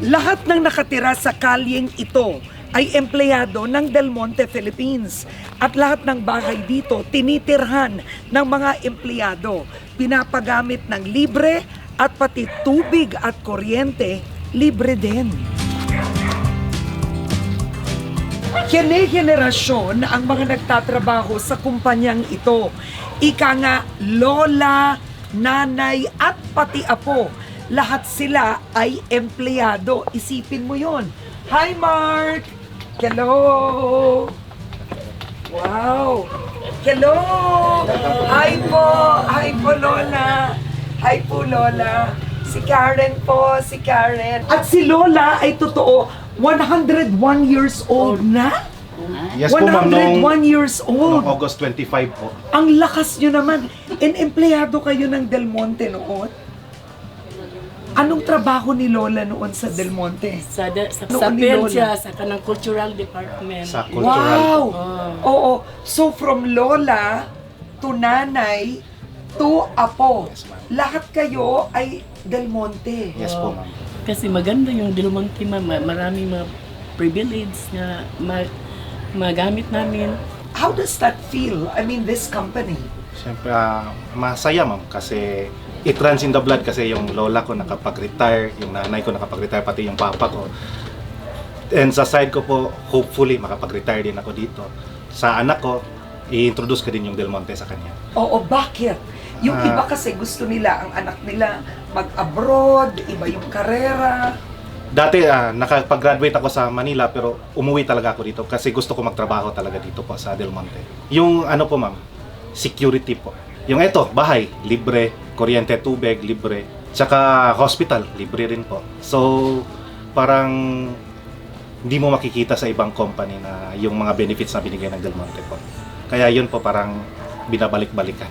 Lahat ng nakatira sa kalyeng ito ay empleyado ng Del Monte Philippines. At lahat ng bahay dito tinitirhan ng mga empleyado. Pinapagamit ng libre at pati tubig at kuryente libre din. Kine-henerasyon ang mga nagtatrabaho sa kumpanyang ito. Ika nga, lola, nanay at pati apo. Lahat sila ay empleyado. Isipin mo yon. Hi, Mark! Hello! Wow! Hello! Hi po! Hi po, Lola! Hi po, Lola! Si Karen po, si Karen. At si Lola ay totoo, 101 years old na? Yes po, ma'am, 101 years old. noong August 25 po. Ang lakas nyo naman. Empleyado kayo ng Del Monte noon? Anong trabaho ni Lola noon sa Del Monte? Sa Noon ni Lola. PELCHA, sa kanang cultural department. Sa cultural Wow! po. Oo. So from Lola to nanay to apo, Yes, ma'am. lahat kayo ay Del Monte. Yes po, ma'am. Kasi maganda yung Del Monte, ma'am. Maraming mga privilege na magamit namin. How does that feel? I mean, this company. Siyempre, masaya, ma'am, kasi it runs in the blood kasi yung lola ko nakapag-retire, yung nanay ko nakapag-retire, pati yung papa ko. And sa side ko po, hopefully makapag-retire din ako dito. Sa anak ko, i-introduce ko din yung Del Monte sa kanya. Oo, bakit? Yung iba kasi gusto nila, ang anak nila mag-abroad, iba yung karera. Dati, nakapag-graduate ako sa Manila pero umuwi talaga ako dito kasi gusto ko magtrabaho talaga dito po sa Del Monte. Yung ano po, ma'am, security po. Yung ito, bahay, libre, kuryente, tubig, libre. Tsaka hospital, libre rin po. So, parang hindi mo makikita sa ibang company na yung mga benefits na binigay ng Del Monte po. Kaya yun po parang binabalik-balikan.